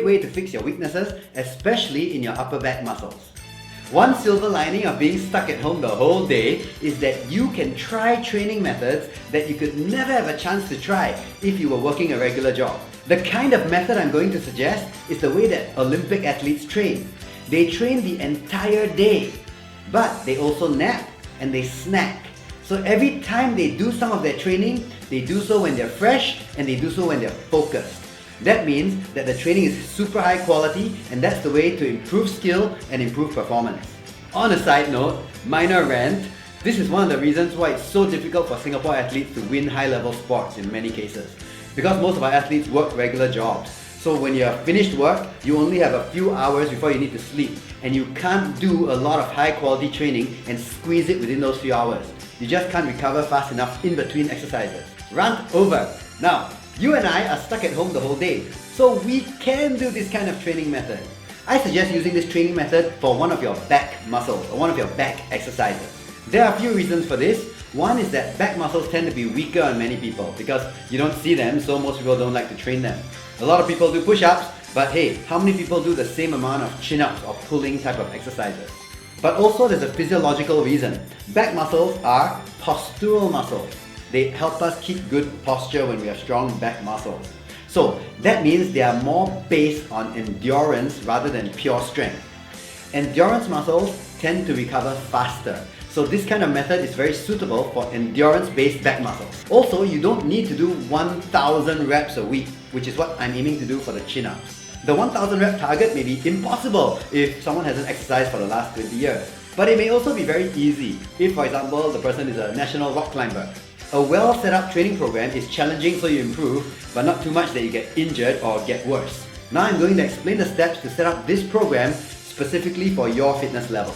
way to fix your weaknesses, especially in your upper back muscles. One silver lining of being stuck at home the whole day is that you can try training methods that you could never have a chance to try if you were working a regular job. The kind of method I'm going to suggest is the way that Olympic athletes train. They train the entire day, but they also nap and they snack. So every time they do some of their training, they do so when they're fresh and they do so when they're focused. That means that the training is super high quality, and that's the way to improve skill and improve performance. On a side note, minor rant, this is one of the reasons why it's so difficult for Singapore athletes to win high-level sports in many cases. Because most of our athletes work regular jobs. So when you're finished work, you only have a few hours before you need to sleep, and you can't do a lot of high-quality training and squeeze it within those few hours. You just can't recover fast enough in between exercises. Rant over. Now, you and I are stuck at home the whole day, so we can do this kind of training method. I suggest using this training method for one of your back muscles or one of your back exercises. There are a few reasons for this. One is that back muscles tend to be weaker on many people because you don't see them, so most people don't like to train them. A lot of people do push-ups, but hey, how many people do the same amount of chin-ups or pulling type of exercises? But also there's a physiological reason. Back muscles are postural muscles. They help us keep good posture when we have strong back muscles. So that means they are more based on endurance rather than pure strength. Endurance muscles tend to recover faster. So this kind of method is very suitable for endurance-based back muscles. Also, you don't need to do 1,000 reps a week, which is what I'm aiming to do for the chin-ups. The 1,000 rep target may be impossible if someone hasn't exercised for the last 20 years. But it may also be very easy if, for example, the person is a national rock climber. A well set up training program is challenging so you improve, but not too much that you get injured or get worse. Now I'm going to explain the steps to set up this program specifically for your fitness level.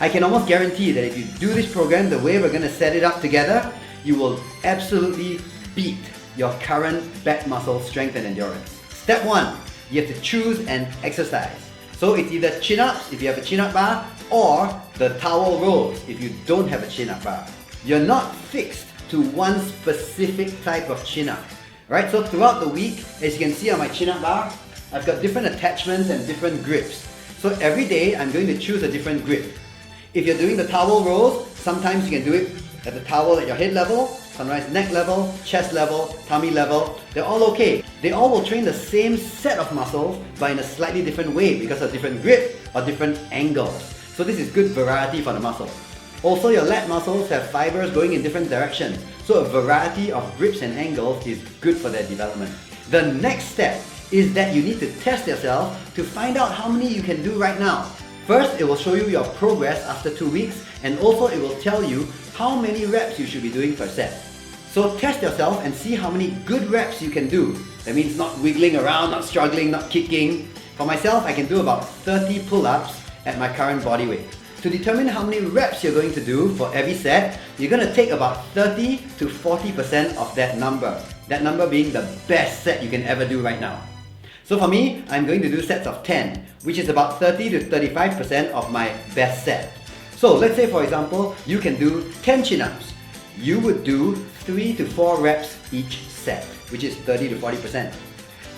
I can almost guarantee that if you do this program the way we're going to set it up together, you will absolutely beat your current back muscle strength and endurance. Step 1, you have to choose an exercise. So it's either chin-ups if you have a chin-up bar, or the towel rows if you don't have a chin-up bar. You're not fixed to one specific type of chin-up. Right? So throughout the week, as you can see on my chin-up bar, I've got different attachments and different grips. So every day, I'm going to choose a different grip. If you're doing the towel rows, sometimes you can do it at the towel at your head level, sometimes neck level, chest level, tummy level. They're all okay. They all will train the same set of muscles, but in a slightly different way because of different grip or different angles. So this is good variety for the muscle. Also, your lat muscles have fibers going in different directions, so a variety of grips and angles is good for their development. The next step is that you need to test yourself to find out how many you can do right now. First, it will show you your progress after 2 weeks, and also it will tell you how many reps you should be doing per set. So test yourself and see how many good reps you can do. That means not wiggling around, not struggling, not kicking. For myself, I can do about 30 pull-ups at my current body weight. To determine how many reps you're going to do for every set, you're going to take about 30 to 40% of that number. That number being the best set you can ever do right now. So for me, I'm going to do sets of 10, which is about 30 to 35% of my best set. So let's say, for example, you can do 10 chin-ups. You would do 3 to 4 reps each set, which is 30 to 40%.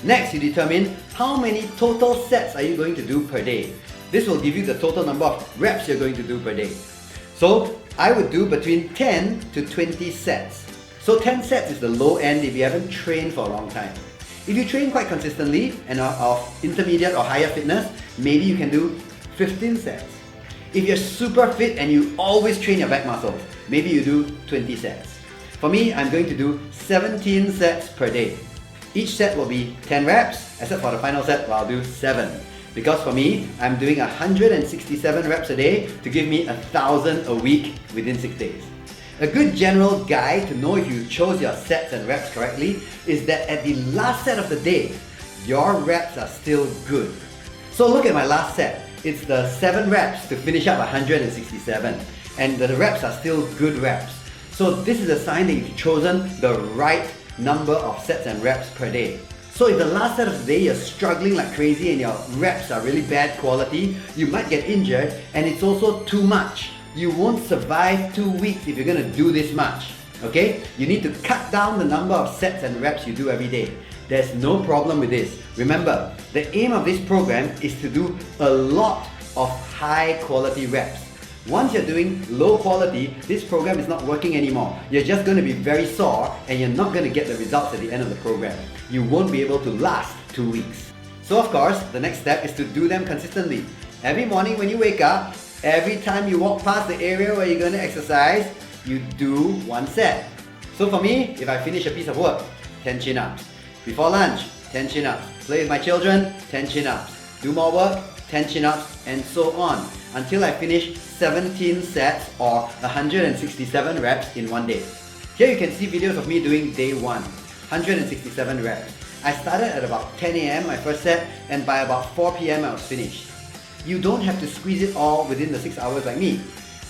Next, you determine how many total sets are you going to do per day. This will give you the total number of reps you're going to do per day. So I would do between 10 to 20 sets. So 10 sets is the low end if you haven't trained for a long time. If you train quite consistently and are of intermediate or higher fitness, maybe you can do 15 sets. If you're super fit and you always train your back muscles, maybe you do 20 sets. For me, I'm going to do 17 sets per day. Each set will be 10 reps, except for the final set where I'll do 7. Because for me, I'm doing 167 reps a day to give me 1,000 a week within 6 days. A good general guide to know if you chose your sets and reps correctly is that at the last set of the day, your reps are still good. So look at my last set. It's the 7 reps to finish up 167, and the reps are still good reps. So this is a sign that you've chosen the right number of sets and reps per day. So if the last set of the day you're struggling like crazy and your reps are really bad quality, you might get injured, and it's also too much. You won't survive 2 weeks if you're going to do this much. Okay? You need to cut down the number of sets and reps you do every day. there's no problem with this. Remember, the aim of this program is to do a lot of high quality reps. Once you're doing low quality, this program is not working anymore. You're just going to be very sore and you're not going to get the results at the end of the program. You won't be able to last 2 weeks. So of course, the next step is to do them consistently. Every morning when you wake up, every time you walk past the area where you're going to exercise, you do 1 set. So for me, if I finish a piece of work, 10 chin-ups. Before lunch, 10 chin-ups. Play with my children, 10 chin-ups. Do more work, 10 chin-ups, and so on, until I finish 17 sets or 167 reps in 1 day. Here you can see videos of me doing day 1, 167 reps. I started at about 10 AM my first set, and by about 4 PM I was finished. You don't have to squeeze it all within the 6 hours like me.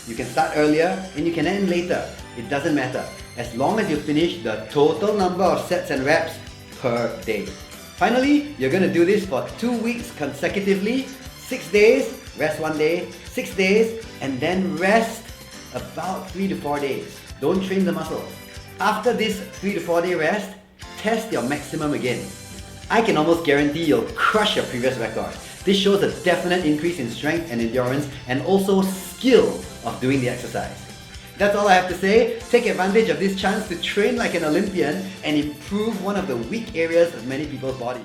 You can start earlier and you can end later. It doesn't matter, as long as you finish the total number of sets and reps per day. Finally, you're going to do this for 2 weeks consecutively, 6 days, rest 1 day, 6 days, and then rest about 3 to 4 days. Don't train the muscles. After this 3 to 4 day rest, test your maximum again. I can almost guarantee you'll crush your previous record. This shows a definite increase in strength and endurance and also skill of doing the exercise. That's all I have to say. Take advantage of this chance to train like an Olympian and improve one of the weak areas of many people's bodies.